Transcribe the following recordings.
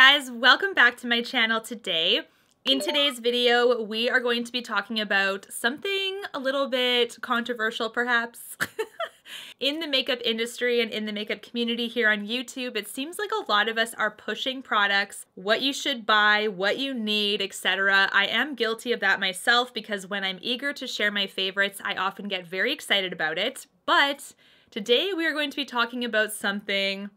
guys, welcome back to my channel today. In today's video, we are going to be talking about something a little bit controversial perhaps. In the makeup industry and in the makeup community here on YouTube, it seems like a lot of us are pushing products, what you should buy, what you need, etc. I am guilty of that myself because when I'm eager to share my favorites, I often get very excited about it. But today we are going to be talking about something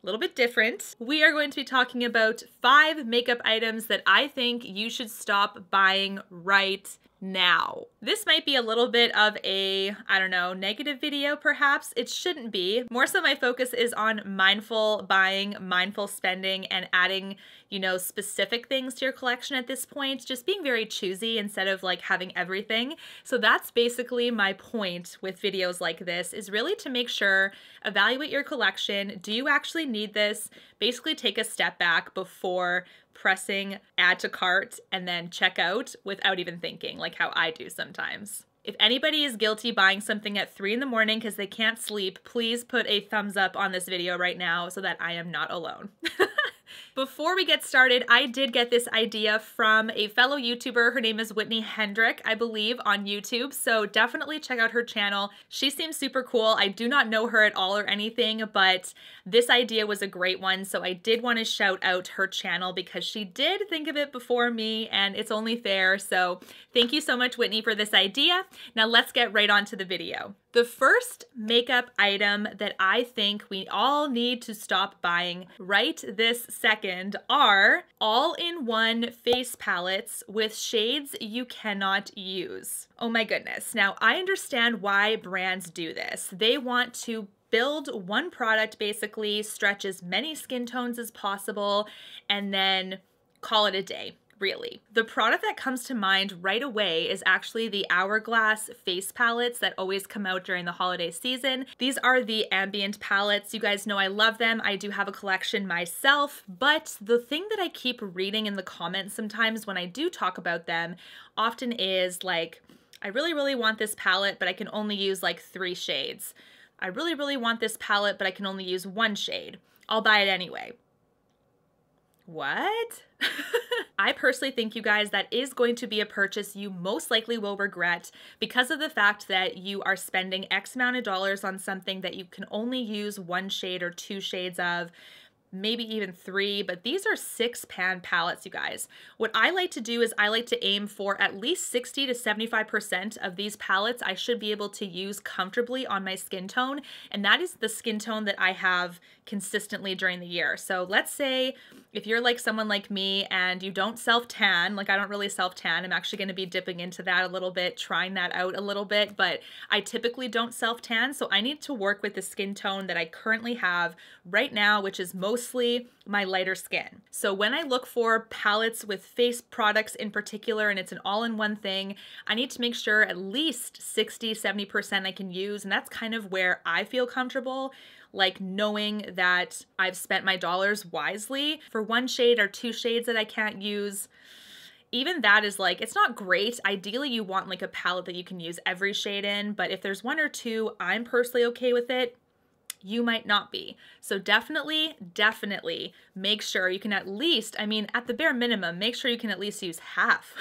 a little bit different. We are going to be talking about 5 makeup items that I think you should stop buying right now. This might be a little bit of a, I don't know, negative video perhaps. It shouldn't be. More so my focus is on mindful buying, mindful spending, and adding, you know, specific things to your collection at this point. Just being very choosy instead of like having everything. So that's basically my point with videos like this, is really to make sure, evaluate your collection. Do you actually need this? Basically take a step back before pressing add to cart and then check out without even thinking, like how I do sometimes. If anybody is guilty buying something at 3 in the morning because they can't sleep, please put a thumbs up on this video right now so that I am not alone. Before we get started, I did get this idea from a fellow YouTuber. Her name is Whitney Hedrick, I believe, on YouTube. So definitely check out her channel. She seems super cool. I do not know her at all or anything, but this idea was a great one. So I did want to shout out her channel because she did think of it before me, and it's only fair. So thank you so much, Whitney, for this idea. Now let's get right on to the video. The first makeup item that I think we all need to stop buying right this second are all-in-one face palettes with shades you cannot use. Oh my goodness. Now, I understand why brands do this. They want to build one product, basically, stretch as many skin tones as possible, and then call it a day. Really. The product that comes to mind right away is actually the Hourglass face palettes that always come out during the holiday season. These are the Ambient palettes. You guys know I love them. I do have a collection myself, but the thing that I keep reading in the comments sometimes when I do talk about them often is like, I really want this palette, but I can only use like 3 shades. I really want this palette, but I can only use 1 shade. I'll buy it anyway. What? I personally think, you guys, that is going to be a purchase you most likely will regret because of the fact that you are spending X amount of dollars on something that you can only use 1 shade or 2 shades of, maybe even 3, but these are 6-pan palettes, you guys. What I like to do is I like to aim for at least 60 to 75% of these palettes I should be able to use comfortably on my skin tone, and that is the skin tone that I have consistently during the year. So let's say if you're like someone like me and you don't self-tan, like I don't really self-tan, I'm actually going to be dipping into that a little bit, trying that out a little bit, but I typically don't self-tan, so I need to work with the skin tone that I currently have right now, which is mostly my lighter skin. So when I look for palettes with face products in particular, and it's an all-in-one thing, I need to make sure at least 60–70% I can use, and that's kind of where I feel comfortable, like knowing that I've spent my dollars wisely. For 1 shade or 2 shades that I can't use, even that is like, it's not great. Ideally, you want like a palette that you can use every shade in, but if there's 1 or 2, I'm personally okay with it. You might not be. So definitely make sure you can at least, I mean, at the bare minimum, make sure you can at least use half.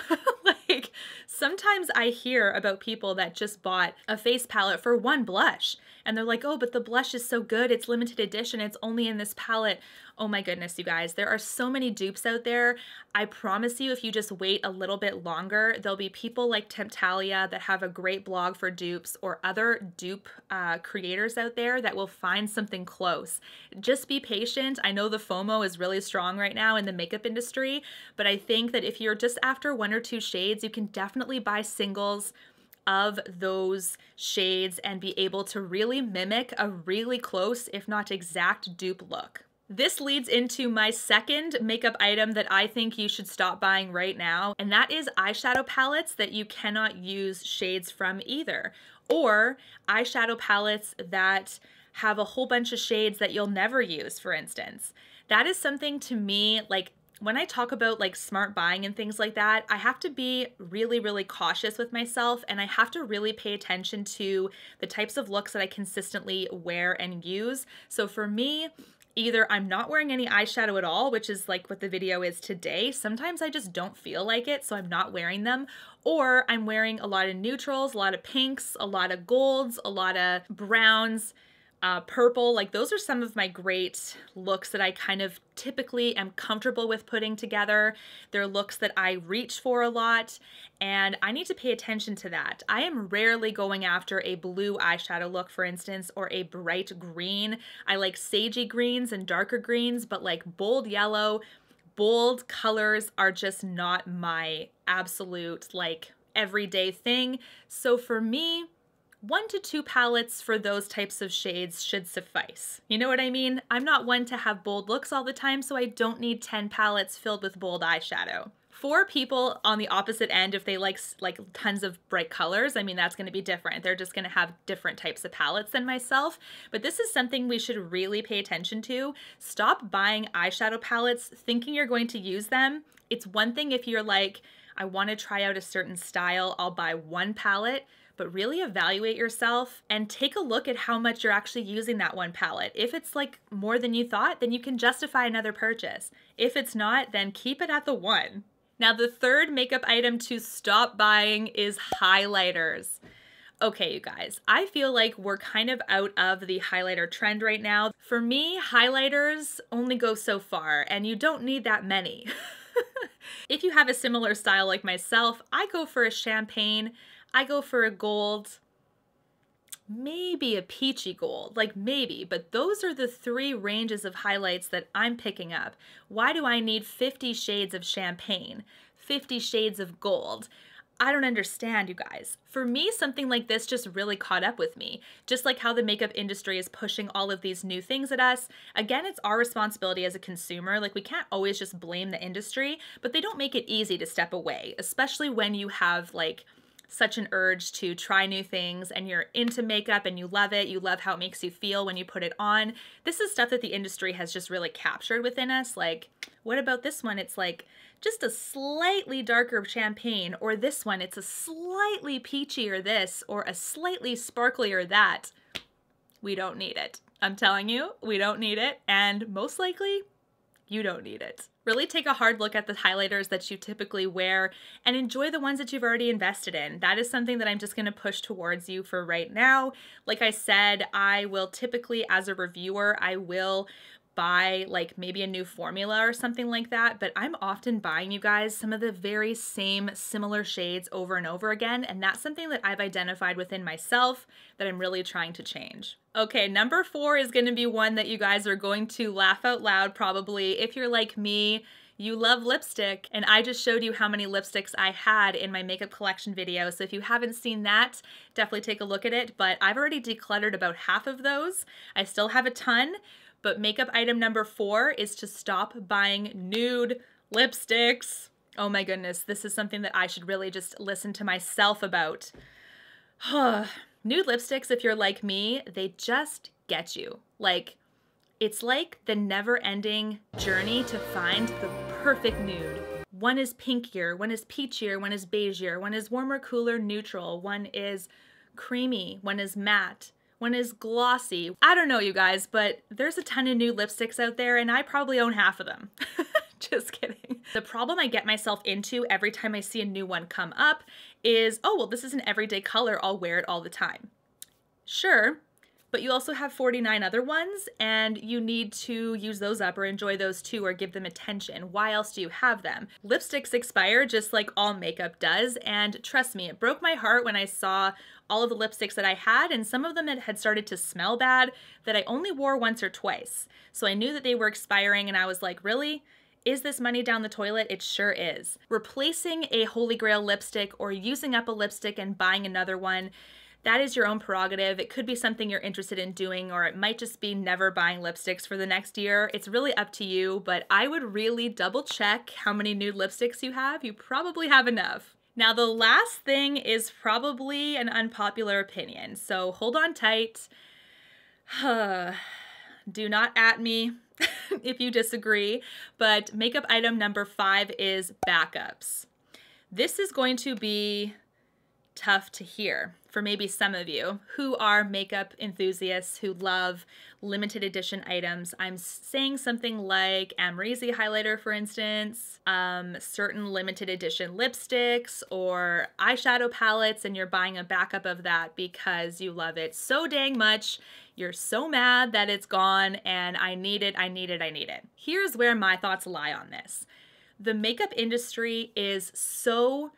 Like sometimes I hear about people that just bought a face palette for 1 blush and they're like, oh, but the blush is so good. It's limited edition. It's only in this palette. Oh my goodness, you guys, there are so many dupes out there. I promise you, if you just wait a little bit longer, there'll be people like Temptalia that have a great blog for dupes, or other dupe creators out there that will find something close. Just be patient. I know the FOMO is really strong right now in the makeup industry, but I think that if you're just after 1 or 2 shades, you can definitely buy singles of those shades and be able to really mimic a really close, if not exact, dupe look. This leads into my second makeup item that I think you should stop buying right now, and that is eyeshadow palettes that you cannot use shades from either, or eyeshadow palettes that have a whole bunch of shades that you'll never use, for instance. That is something to me, like, when I talk about like smart buying and things like that, I have to be really cautious with myself, and I have to really pay attention to the types of looks that I consistently wear and use. So for me, Either I'm not wearing any eyeshadow at all, which is like what the video is today. Sometimes I just don't feel like it, so I'm not wearing them. Or I'm wearing a lot of neutrals, a lot of pinks, a lot of golds, a lot of browns, purple. Like those are some of my great looks that I kind of typically am comfortable with putting together. They're looks that I reach for a lot, and I need to pay attention to that. I am rarely going after a blue eyeshadow look, for instance, or a bright green. I like sagey greens and darker greens, but like bold yellow, bold colors are just not my absolute like everyday thing. So for me, 1 to 2 palettes for those types of shades should suffice. You know what I mean? I'm not one to have bold looks all the time, so I don't need 10 palettes filled with bold eyeshadow. For people on the opposite end, if they like tons of bright colors, I mean, that's gonna be different. They're just gonna have different types of palettes than myself, but this is something we should really pay attention to. Stop buying eyeshadow palettes thinking you're going to use them. It's one thing if you're like, I wanna try out a certain style, I'll buy one palette, but really evaluate yourself and take a look at how much you're actually using that one palette. If it's like more than you thought, then you can justify another purchase. If it's not, then keep it at the one. Now, the third makeup item to stop buying is highlighters. Okay, you guys, I feel like we're kind of out of the highlighter trend right now. For me, highlighters only go so far, and you don't need that many. If you have a similar style like myself, I go for a champagne, I go for a gold, maybe a peachy gold, like maybe, but those are the 3 ranges of highlights that I'm picking up. Why do I need 50 shades of champagne, 50 shades of gold? I don't understand, you guys. For me, something like this just really caught up with me. Just like how the makeup industry is pushing all of these new things at us. Again, it's our responsibility as a consumer. Like, we can't always just blame the industry, but they don't make it easy to step away, especially when you have like such an urge to try new things and you're into makeup and you love it. You love how it makes you feel when you put it on. This is stuff that the industry has just really captured within us. Like, what about this one? It's like just a slightly darker champagne, or this one, it's a slightly peachier this, or a slightly sparklier that. We don't need it. I'm telling you, we don't need it. And most likely, you don't need it. Really take a hard look at the highlighters that you typically wear and enjoy the ones that you've already invested in. That is something that I'm just gonna push towards you for right now. Like I said, I will typically, as a reviewer, I will buy like maybe a new formula or something like that, but I'm often buying, you guys, some of the very same similar shades over and over again, and that's something that I've identified within myself that I'm really trying to change. Okay, number 4 is gonna be one that you guys are going to laugh out loud probably. If you're like me, you love lipstick, and I just showed you how many lipsticks I had in my makeup collection video, so if you haven't seen that, definitely take a look at it, but I've already decluttered about half of those. I still have a ton, but makeup item number 4 is to stop buying nude lipsticks. Oh my goodness, this is something that I should really just listen to myself about. Nude lipsticks, if you're like me, they just get you. Like, it's like the never-ending journey to find the perfect nude. One is pinkier, one is peachier, one is beigeier, one is warmer, cooler, neutral, one is creamy, one is matte, one is glossy. I don't know, you guys, but there's a ton of nude lipsticks out there, and I probably own half of them. Just kidding. The problem I get myself into every time I see a new one come up is, oh, well, this is an everyday color, I'll wear it all the time. Sure, but you also have 49 other ones, and you need to use those up or enjoy those too, or give them attention. Why else do you have them? Lipsticks expire just like all makeup does, and trust me, it broke my heart when I saw all of the lipsticks that I had, and some of them had started to smell bad that I only wore once or twice. So I knew that they were expiring, and I was like, really? Is this money down the toilet? It sure is. Replacing a Holy Grail lipstick or using up a lipstick and buying another one, that is your own prerogative. It could be something you're interested in doing, or it might just be never buying lipsticks for the next year. It's really up to you, but I would really double check how many nude lipsticks you have. You probably have enough. Now, the last thing is probably an unpopular opinion, so hold on tight. Do not at me if you disagree, but makeup item number 5 is backups. This is going to be tough to hear for maybe some of you who are makeup enthusiasts who love limited edition items. I'm saying something like Amrezy highlighter, for instance, certain limited edition lipsticks or eyeshadow palettes, and you're buying a backup of that because you love it so dang much. You're so mad that it's gone and I need it, I need it, I need it. Here's where my thoughts lie on this. The makeup industry is so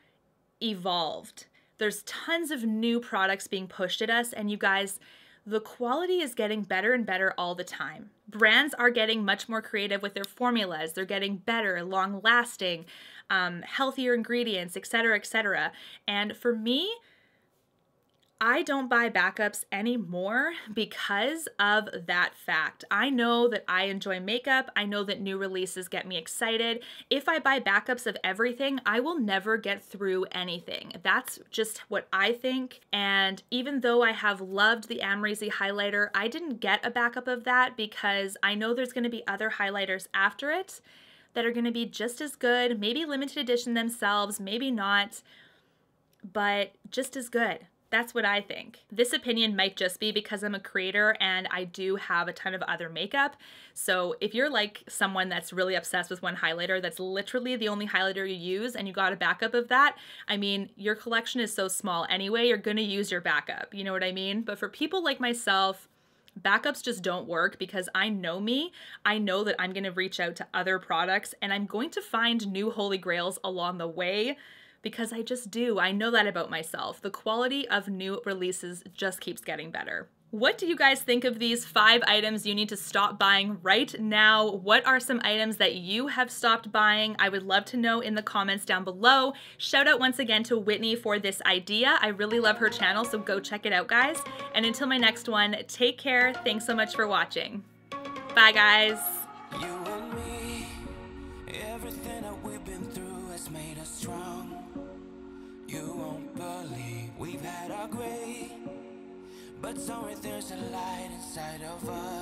evolved. There's tons of new products being pushed at us, and you guys, the quality is getting better and better all the time. Brands are getting much more creative with their formulas. They're getting better, long-lasting, healthier ingredients, etc., etc. And for me, I don't buy backups anymore because of that fact. I know that I enjoy makeup. I know that new releases get me excited. If I buy backups of everything, I will never get through anything. That's just what I think. And even though I have loved the Amrezy highlighter, I didn't get a backup of that because I know there's going to be other highlighters after it that are going to be just as good, maybe limited edition themselves, maybe not, but just as good. That's what I think. This opinion might just be because I'm a creator and I do have a ton of other makeup. So if you're like someone that's really obsessed with one highlighter, that's literally the only highlighter you use, and you got a backup of that, I mean, your collection is so small anyway, you're gonna use your backup, you know what I mean? But for people like myself, backups just don't work because I know me. I know that I'm gonna reach out to other products and I'm going to find new holy grails along the way, because I just do. I know that about myself. The quality of new releases just keeps getting better. What do you guys think of these 5 items you need to stop buying right now? What are some items that you have stopped buying? I would love to know in the comments down below. Shout out once again to Whitney for this idea. I really love her channel, so go check it out, guys. And until my next one, take care. Thanks so much for watching. Bye, guys. You and me, everything that we've been through has made us strong. You won't believe we've had our gray, but somewhere there's a light inside of us.